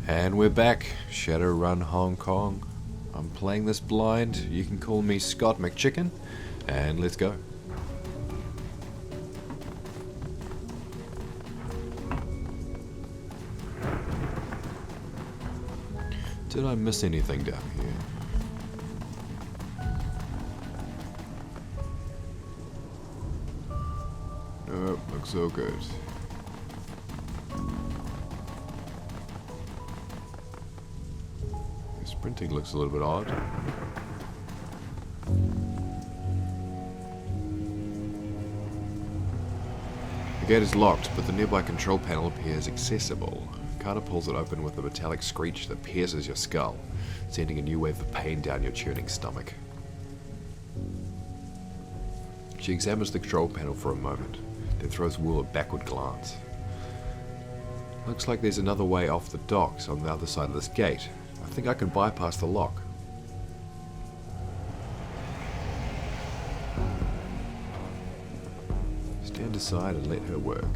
And we're back, Shadowrun Hong Kong. I'm playing this blind, you can call me Scott McChicken, and let's go. Did I miss anything down here? Nope, looks so good. Sprinting looks a little bit odd. The gate is locked, but the nearby control panel appears accessible. Carter pulls it open with a metallic screech that pierces your skull, sending a new wave of pain down your churning stomach. She examines the control panel for a moment, then throws Wu a backward glance. Looks like there's another way off the docks on the other side of this gate. I think I can bypass the lock. Stand aside and let her work.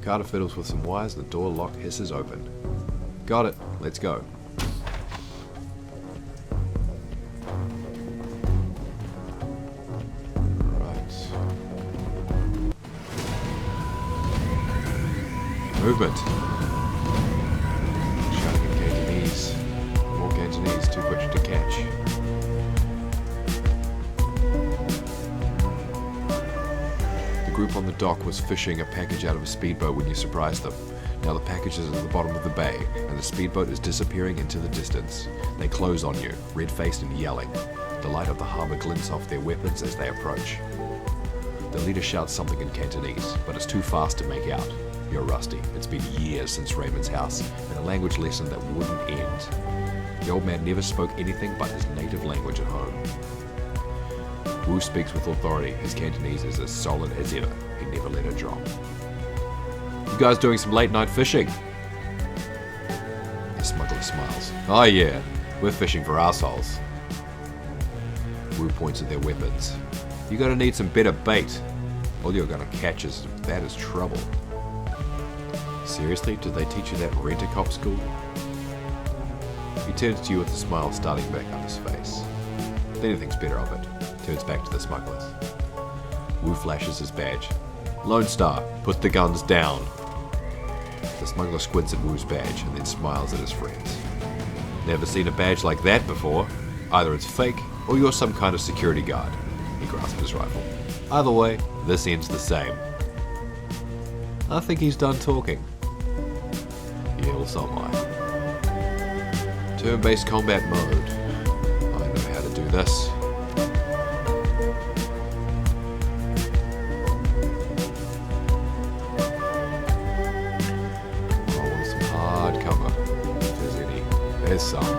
Carter fiddles with some wires and the door lock hisses open. Got it, let's go. Right. Movement. More Cantonese, too much to catch. The group on the dock was fishing a package out of a speedboat when you surprised them. Now the package is at the bottom of the bay, and the speedboat is disappearing into the distance. They close on you, red-faced and yelling. The light of the harbour glints off their weapons as they approach. The leader shouts something in Cantonese, but it's too fast to make out. You're rusty. It's been years since Raymond's house, and a language lesson that wouldn't end. The old man never spoke anything but his native language at home. Wu speaks with authority. His Cantonese is as solid as ever. He never let her drop. You guys doing some late night fishing? The smuggler smiles. Oh yeah, we're fishing for assholes. Wu points at their weapons. You're gonna need some better bait. All you're gonna catch is that is trouble. Seriously, did they teach you that in rent-a-cop school? He turns to you with a smile starting back on his face. Then he thinks better of it. Turns back to the smugglers. Wu flashes his badge. Lone Star, put the guns down. The smuggler squints at Wu's badge and then smiles at his friends. Never seen a badge like that before. Either it's fake or you're some kind of security guard. He grasps his rifle. Either way, this ends the same. I think he's done talking. Yeah, well, so am I. Turn-based combat mode. I know how to do this. I want some hard cover, if there's any. There's some.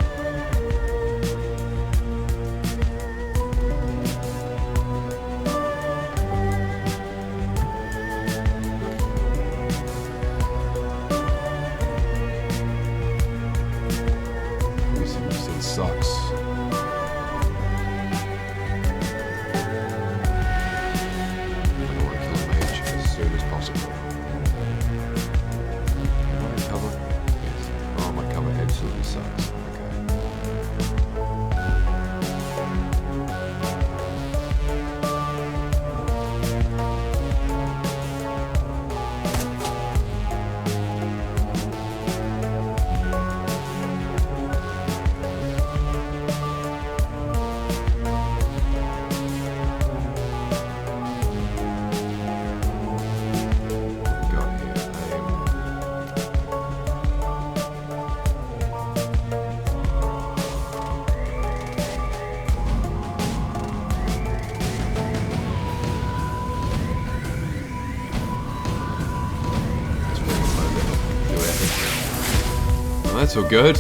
Sucks. I want to kill a mage as soon as possible. Am I in cover? Yes. Oh, my cover absolutely sucks. That's all good.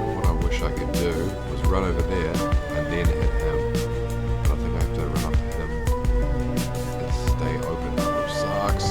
What I wish I could do was run over there and then hit him. But I think I have to run up to him and stay open, which sucks.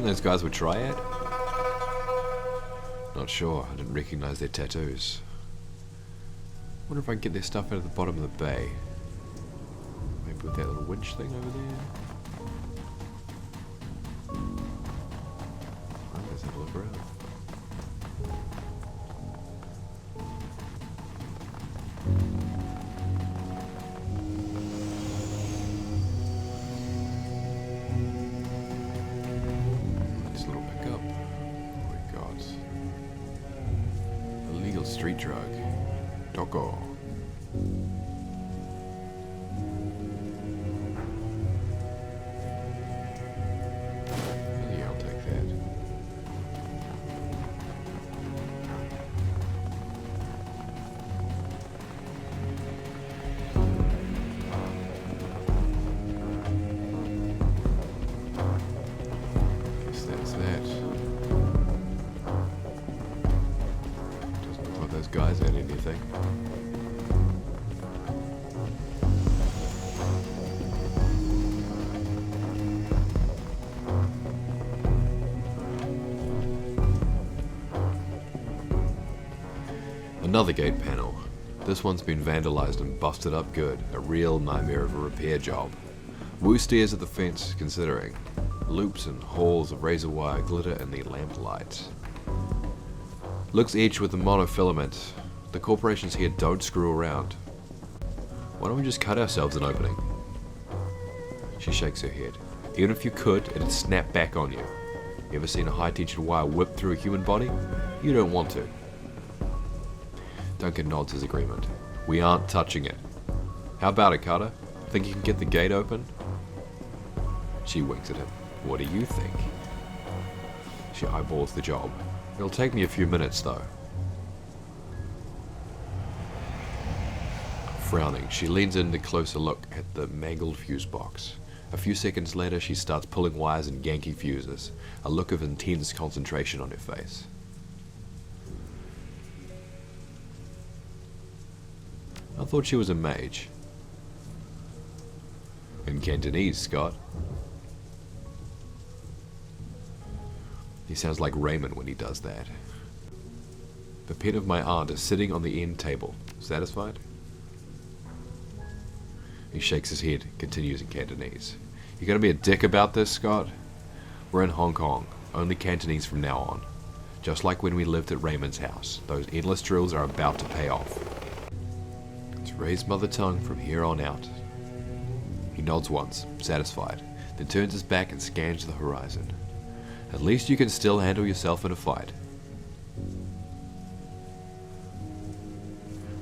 those guys were Triad? Not sure, I didn't recognize their tattoos. Wonder if I can get their stuff out of the bottom of the bay. Maybe with that little winch thing over there? Let's have a look around. Nice little pickup. What we got? Illegal street drug. Doggo. Yeah, I'll take that. Guess that's that. Doesn't look like those guys had anything. Another gate panel. This one's been vandalized and busted up good. A real nightmare of a repair job. Wu stares at the fence, considering. Loops and halls of razor wire glitter in the lamplight. Looks edged with a monofilament. The corporations here don't screw around. Why don't we just cut ourselves an opening? She shakes her head. Even if you could, it'd snap back on you. You ever seen a high-tension wire whip through a human body? You don't want to. Duncan nods his agreement. We aren't touching it. How about it, Carter? Think you can get the gate open? She winks at him. What do you think? She eyeballs the job. It'll take me a few minutes, though. Frowning, she leans in to closer look at the mangled fuse box. A few seconds later, she starts pulling wires and yanking fuses, a look of intense concentration on her face. I thought she was a mage. In Cantonese, Scott. He sounds like Raymond when he does that. The pen of my aunt is sitting on the end table. Satisfied? He shakes his head, continues in Cantonese. You gonna be a dick about this, Scott? We're in Hong Kong. Only Cantonese from now on. Just like when we lived at Raymond's house. Those endless drills are about to pay off. Raise mother tongue from here on out. He nods once, satisfied, then turns his back and scans the horizon. At least you can still handle yourself in a fight.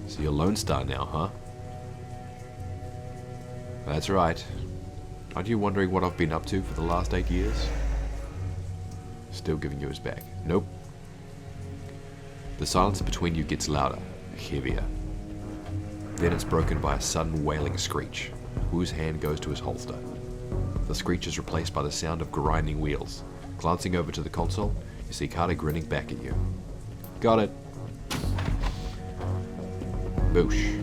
So you're Lone Star now, huh? That's right. Aren't you wondering what I've been up to for the last 8 years? Still giving you his back. Nope. The silence between you gets louder, heavier. Then it's broken by a sudden wailing screech. Wu's hand goes to his holster. The screech is replaced by the sound of grinding wheels. Glancing over to the console, you see Carter grinning back at you. Got it. Boosh.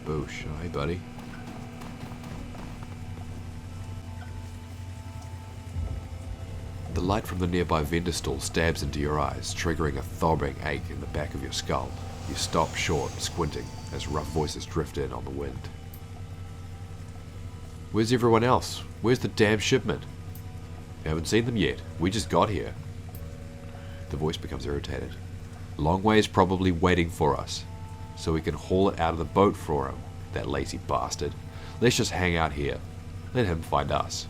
Boosh. Hey, buddy. The light from the nearby vendor stall stabs into your eyes, triggering a throbbing ache in the back of your skull. You stop short, squinting, as rough voices drift in on the wind. Where's everyone else? Where's the damn shipment? You haven't seen them yet. We just got here. The voice becomes irritated. Longway's probably waiting for us, so we can haul it out of the boat for him, that lazy bastard. Let's just hang out here. Let him find us.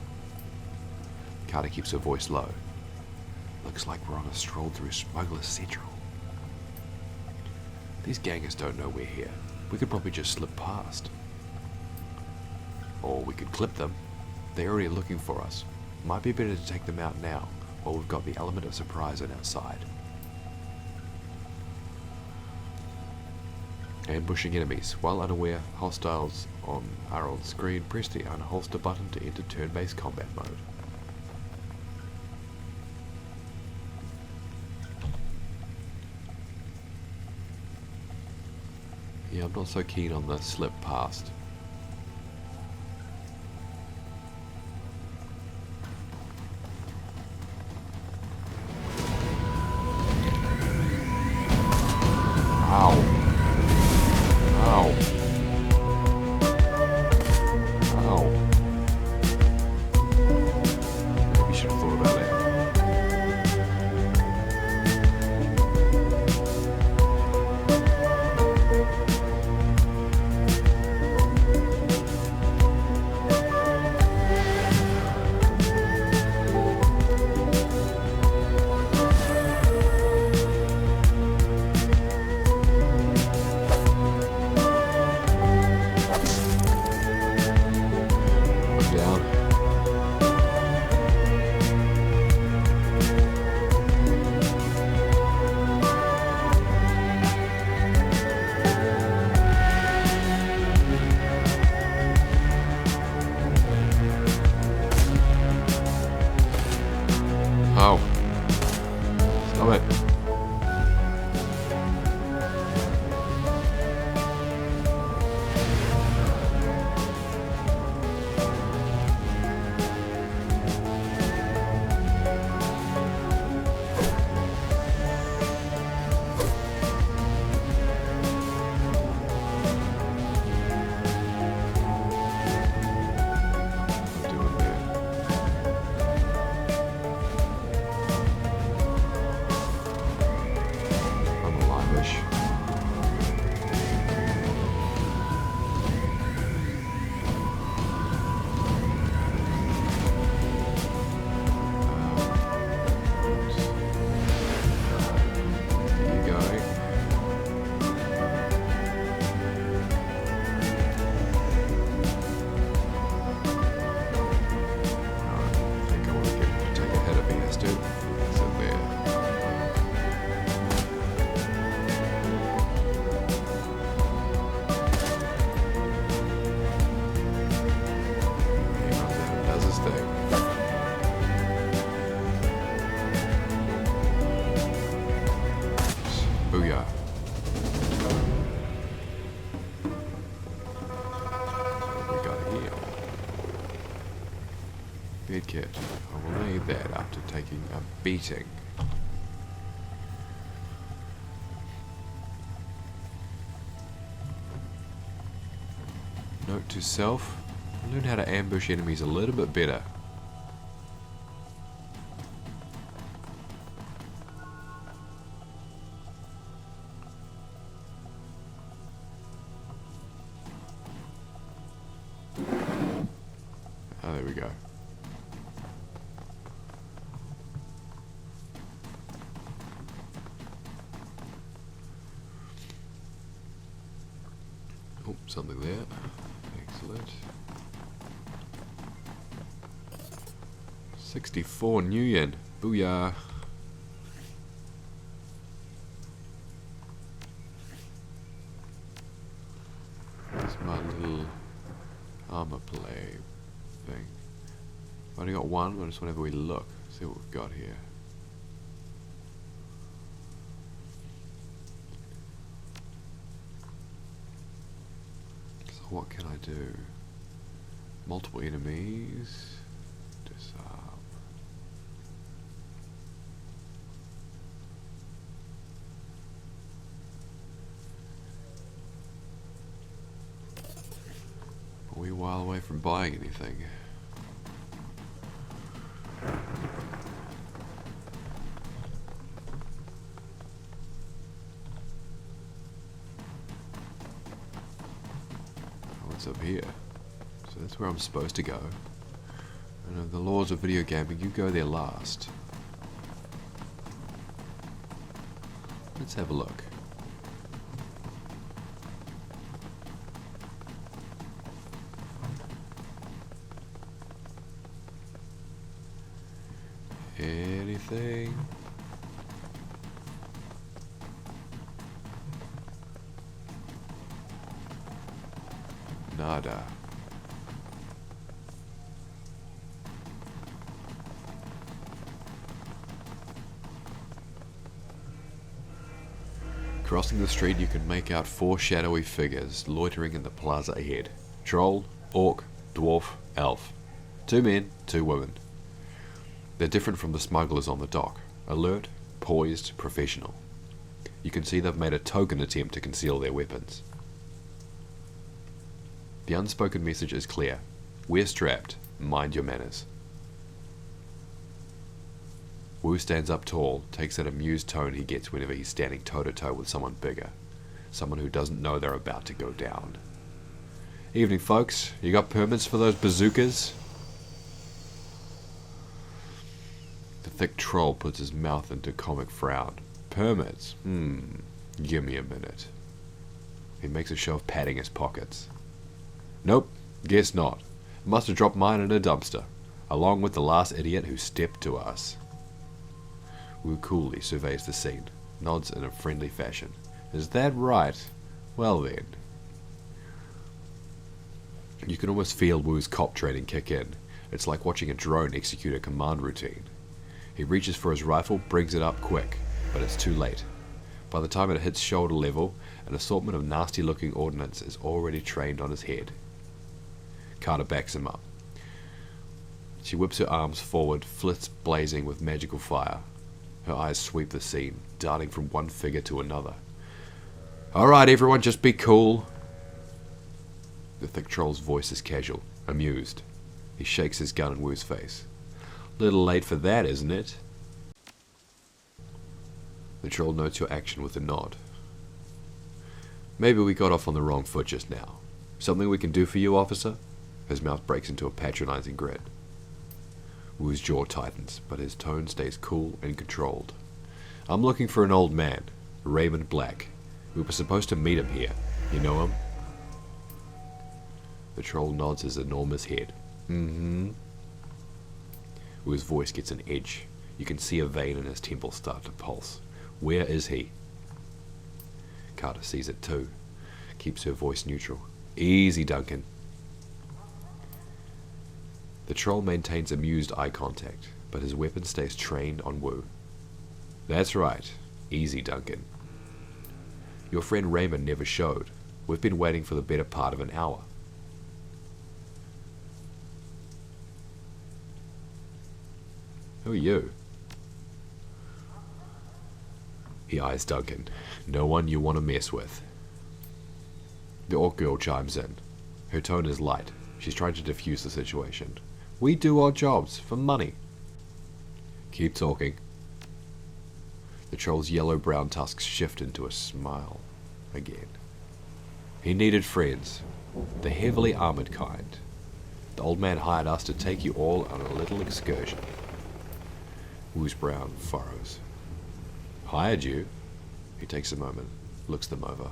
Carter keeps her voice low. Looks like we're on a stroll through Smuggler's Central. These gangers don't know we're here. We could probably just slip past. Or we could clip them. They're already looking for us. Might be better to take them out now, while we've got the element of surprise on our side. Ambushing enemies. While unaware, hostiles are on screen. Press the unholster button to enter turn-based combat mode. Yeah, I'm not so keen on the slip past. Medkit. I will need that after taking a beating. Note to self, learn how to ambush enemies a little bit better. Oh, there we go. Oh, something there. Excellent. 64 new yen. Booyah. That's my little armor play thing. I've only got one, but just whenever we look, see what we've got here. So what can I do? Multiple enemies. Disarm. A wee while away from buying anything. What's up here? So that's where I'm supposed to go. And of the laws of video gaming, you go there last. Let's have a look. Anything? Nada. Crossing the street, you can make out 4 shadowy figures loitering in the plaza ahead. Troll, orc, dwarf, elf. 2 men, 2 women. They're different from the smugglers on the dock. Alert, poised, professional. You can see they've made a token attempt to conceal their weapons. The unspoken message is clear. We're strapped. Mind your manners. Wu stands up tall, takes that amused tone he gets whenever he's standing toe-to-toe with someone bigger. Someone who doesn't know they're about to go down. Evening, folks. You got permits for those bazookas? The thick troll puts his mouth into a comic frown. Permits? Give me a minute. He makes a show of patting his pockets. Nope, guess not. Must have dropped mine in a dumpster, along with the last idiot who stepped to us. Wu coolly surveys the scene, nods in a friendly fashion. Is that right? Well then. You can almost feel Wu's cop training kick in. It's like watching a drone execute a command routine. He reaches for his rifle, brings it up quick, but it's too late. By the time it hits shoulder level, an assortment of nasty-looking ordnance is already trained on his head. Carter backs him up. She whips her arms forward, flits blazing with magical fire. Her eyes sweep the scene, darting from one figure to another. Alright everyone, just be cool. The thick troll's voice is casual, amused. He shakes his gun in Wu's face. Little late for that, isn't it? The troll notes your action with a nod. Maybe we got off on the wrong foot just now. Something we can do for you, officer? His mouth breaks into a patronizing grin. Wu's jaw tightens, but his tone stays cool and controlled. I'm looking for an old man, Raymond Black. We were supposed to meet him here. You know him? The troll nods his enormous head. Mm-hmm. Wu's voice gets an edge. You can see a vein in his temple start to pulse. Where is he? Carter sees it too. Keeps her voice neutral. Easy, Duncan. The troll maintains amused eye contact, but his weapon stays trained on Wu. That's right. Easy, Duncan. Your friend Raymond never showed. We've been waiting for the better part of an hour. Who are you? He eyes Duncan. No one you want to mess with. The orc girl chimes in. Her tone is light. She's trying to defuse the situation. We do our jobs for money. Keep talking. The troll's yellow-brown tusks shift into a smile again. He needed friends, the heavily armored kind. The old man hired us to take you all on a little excursion. Wu's brow furrows. Hired you? He takes a moment, looks them over.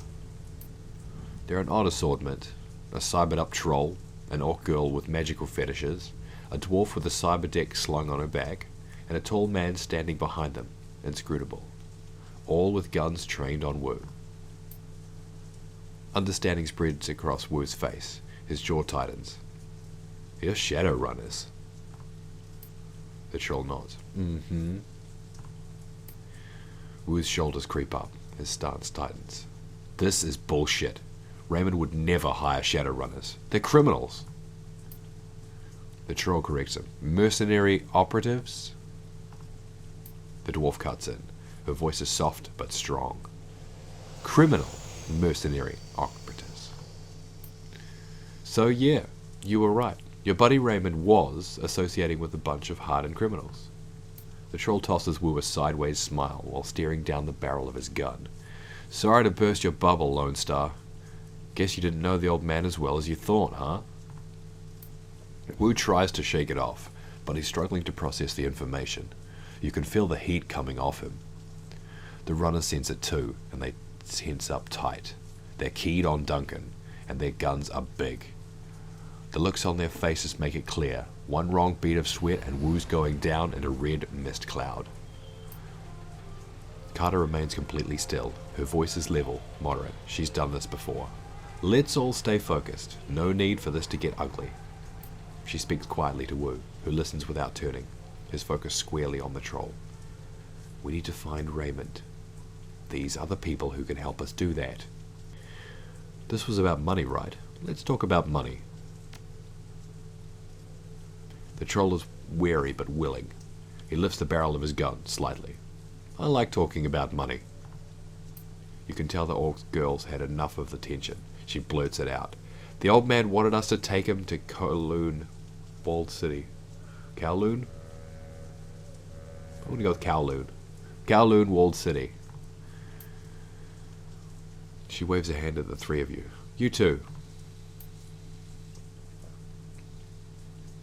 They're an odd assortment. A cybered-up troll, an orc girl with magical fetishes, a dwarf with a cyber deck slung on her back, and a tall man standing behind them, inscrutable. All with guns trained on Wu. Understanding spreads across Wu's face. His jaw tightens. You're Shadowrunners. The troll nods. Mm-hmm. Wu's shoulders creep up. His stance tightens. This is bullshit. Raymond would never hire Shadowrunners. They're criminals. The troll corrects him. Mercenary operatives? The dwarf cuts in. Her voice is soft but strong. Criminal mercenary operatives. So yeah, you were right. Your buddy Raymond was associating with a bunch of hardened criminals. The troll tosses Wu a sideways smile while staring down the barrel of his gun. Sorry to burst your bubble, Lone Star. Guess you didn't know the old man as well as you thought, huh? Wu tries to shake it off, but he's struggling to process the information. You can feel the heat coming off him. The runners sense it too, and they tense up tight. They're keyed on Duncan, and their guns are big. The looks on their faces make it clear. One wrong bead of sweat and Wu's going down in a red mist cloud. Carter remains completely still. Her voice is level, moderate. She's done this before. Let's all stay focused. No need for this to get ugly. She speaks quietly to Wu, who listens without turning, his focus squarely on the troll. We need to find Raymond. These are the people who can help us do that. This was about money, right? Let's talk about money. The troll is wary but willing. He lifts the barrel of his gun slightly. I like talking about money. You can tell the orc girl's had enough of the tension. She blurts it out. The old man wanted us to take him to Kowloon, Walled City. Kowloon? I'm going to go with Kowloon. Kowloon, Walled City. She waves a hand at the three of you. You too.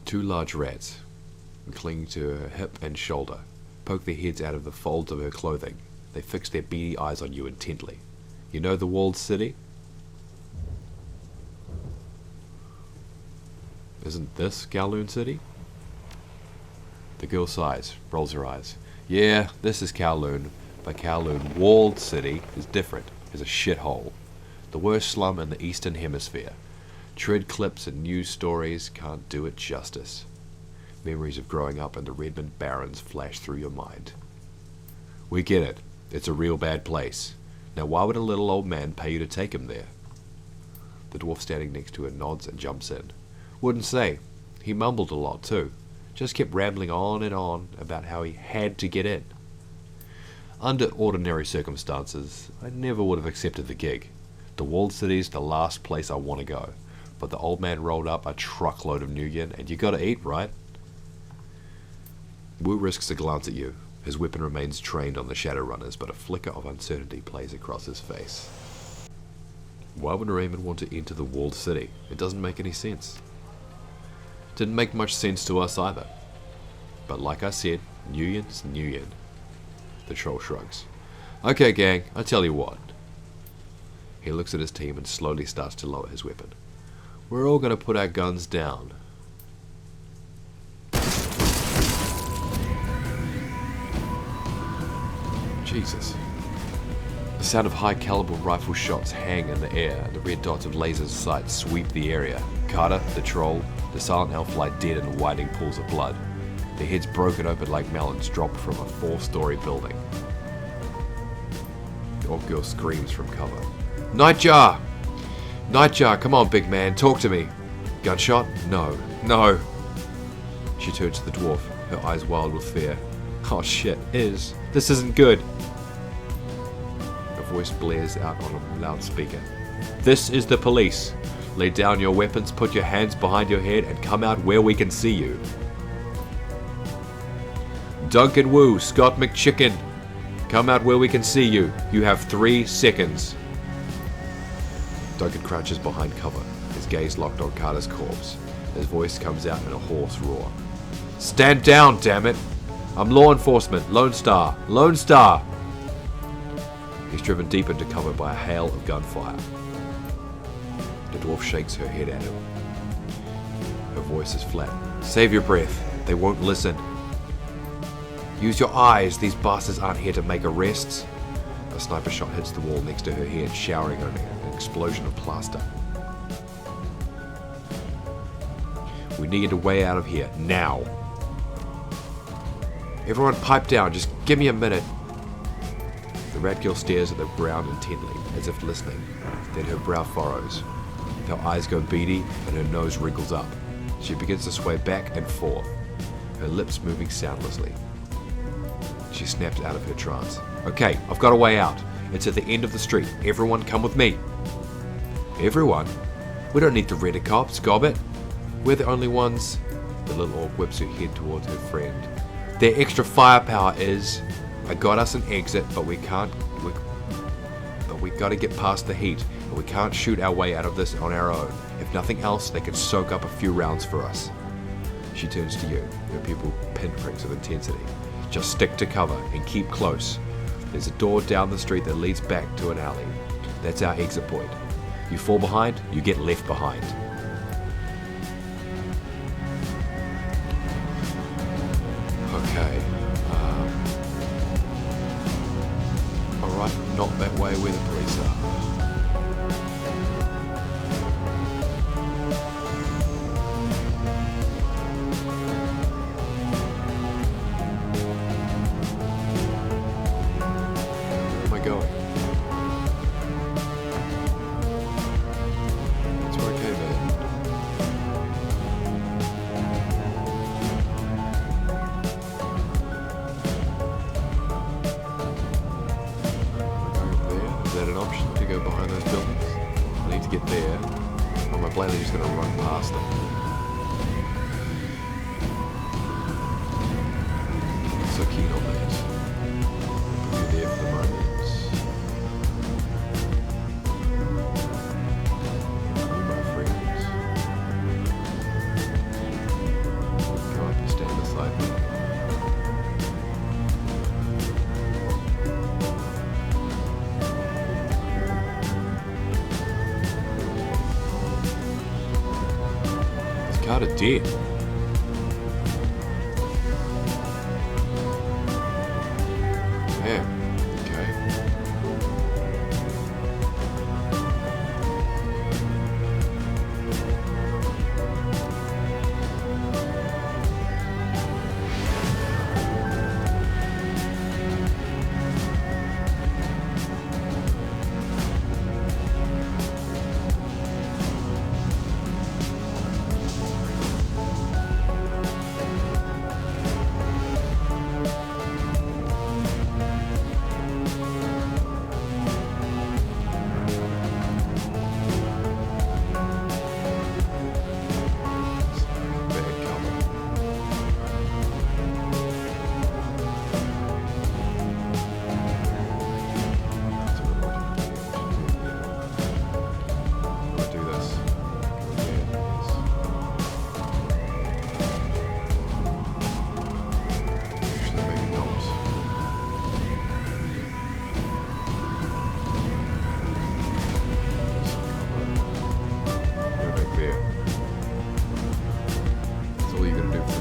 Two large rats, clinging to her hip and shoulder, poke their heads out of the folds of her clothing. They fix their beady eyes on you intently. You know the walled city? Isn't this Kowloon City? The girl sighs, rolls her eyes. Yeah, this is Kowloon, but Kowloon Walled City is different. It's a shithole. The worst slum in the Eastern Hemisphere. Tread clips and news stories can't do it justice. Memories of growing up in the Redmond Barrens flash through your mind. We get it. It's a real bad place. Now why would a little old man pay you to take him there? The dwarf standing next to her nods and jumps in. Wouldn't say. He mumbled a lot too. Just kept rambling on and on about how he had to get in. Under ordinary circumstances, I never would have accepted the gig. The walled city's the last place I want to go. But the old man rolled up a truckload of new yen, and you gotta eat, right? Wu risks a glance at you. His weapon remains trained on the Shadowrunners, but a flicker of uncertainty plays across his face. Why would Raymond want to enter the walled city? It doesn't make any sense. Didn't make much sense to us either. But like I said, new yen's new yen. The troll shrugs. Okay, gang, I tell you what. He looks at his team and slowly starts to lower his weapon. We're all going to put our guns down. Jesus. The sound of high-caliber rifle shots hang in the air, and the red dots of laser sights sweep the area. Carter, the troll, the silent elf lie dead in the widening pools of blood. Their heads broken open like melons dropped from a 4-story building. The orc girl screams from cover. Nightjar! Nightjar, come on, big man, talk to me. Gunshot? No. No. She turns to the dwarf. her eyes wild with fear. Oh shit, this isn't good. Her voice blares out on a loudspeaker. This is the police. Lay down your weapons, put your hands behind your head, and come out where we can see you. Duncan Wu, Scott McChicken. Come out where we can see you. You have 3 seconds. Duncan crouches behind cover, his gaze locked on Carter's corpse. His voice comes out in a hoarse roar. Stand down, damn it! I'm law enforcement, Lone Star, Lone Star! He's driven deep into cover by a hail of gunfire. The dwarf shakes her head at him. Her voice is flat. Save your breath. They won't listen. Use your eyes. These bastards aren't here to make arrests. A sniper shot hits the wall next to her head, showering on an explosion of plaster. We need a way out of here, now. Everyone pipe down. Just give me a minute. The rat girl stares at the ground intently, as if listening. Then her brow furrows. Her eyes go beady and her nose wrinkles up. She begins to sway back and forth, her lips moving soundlessly. She snaps out of her trance. Okay, I've got a way out. It's at the end of the street. Everyone come with me. Everyone? We don't need the rent a cops, gobbit. We're the only ones. The little orc whips her head towards her friend. Their extra firepower is... I got us an exit, but we can't... we gotta get past the heat, and we can't shoot our way out of this on our own. If nothing else, they can soak up a few rounds for us. She turns to you, her pupil pinpricks of intensity. Just stick to cover and keep close. There's a door down the street that leads back to an alley. That's our exit point. You fall behind, you get left behind. Okay. Alright, not that way where the police are. Where am I going? That's where I came in. Is that an option to go behind those buildings? I need to get there. Or am I blindly just going to run past it? I'm so keen on that. Put me there for the moment. You, my friends. Come up and stand beside me. Carter dead. Yeah, okay.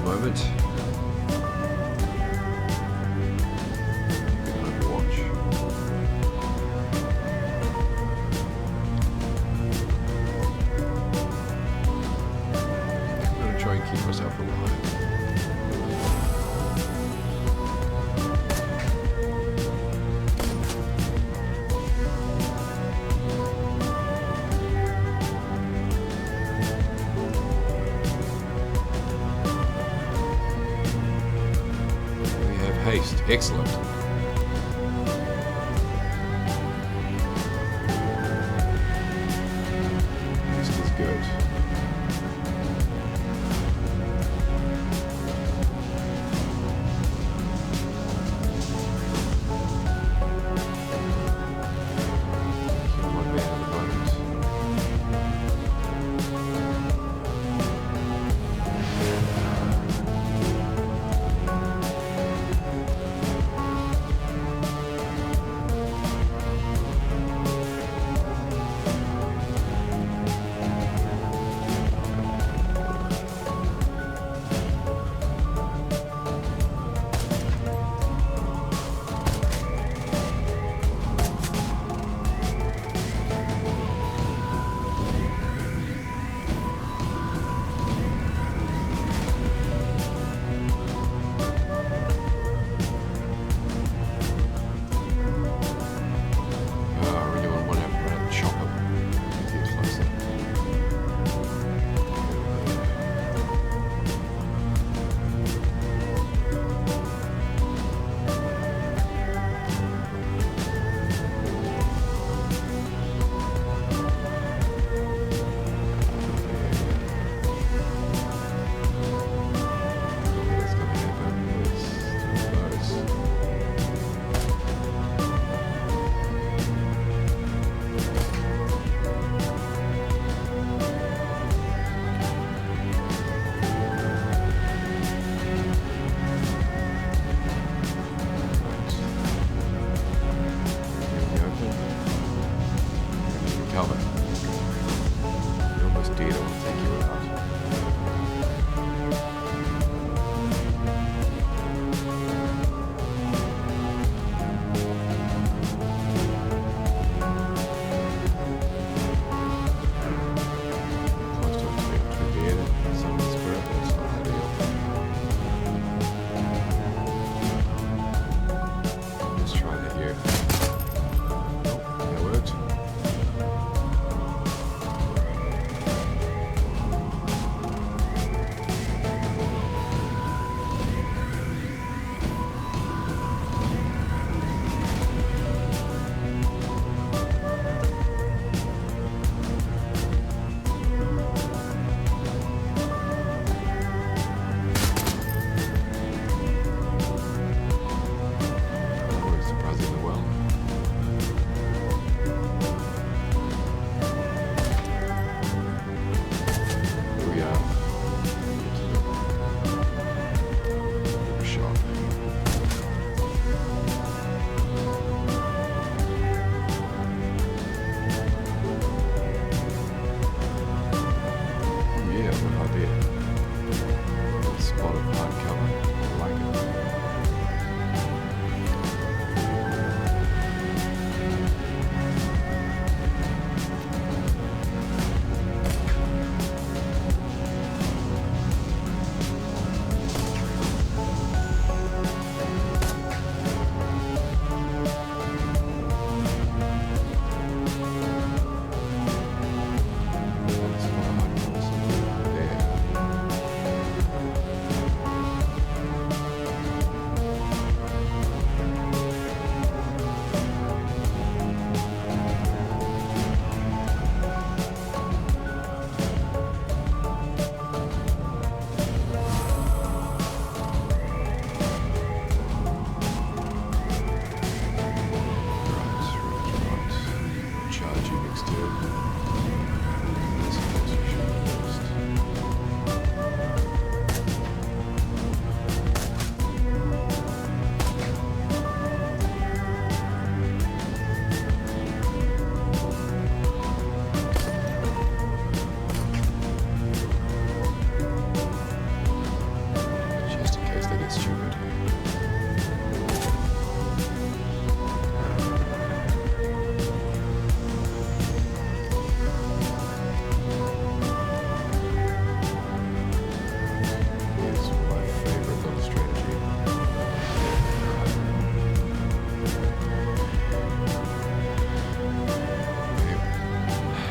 Moment. Overwatch. I'm gonna try and keep myself alive. haste. Excellent. Haste is good. Kill one man at the moment.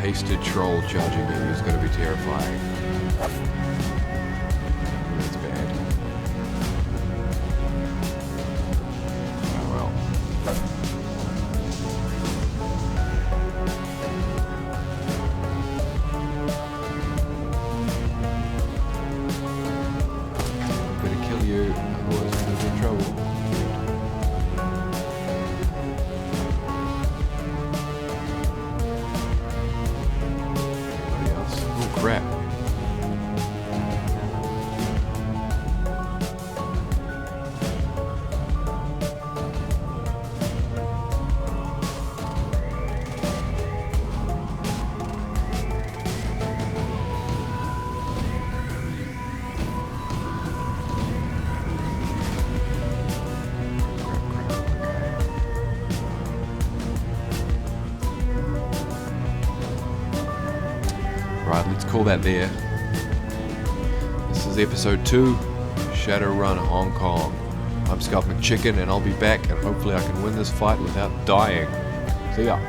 hasted troll charging in is going to be terrifying. That's bad. Right, let's call that there. This is episode 2, Shadowrun Hong Kong. I'm McChicken, and I'll be back, and hopefully I can win this fight without dying. See ya.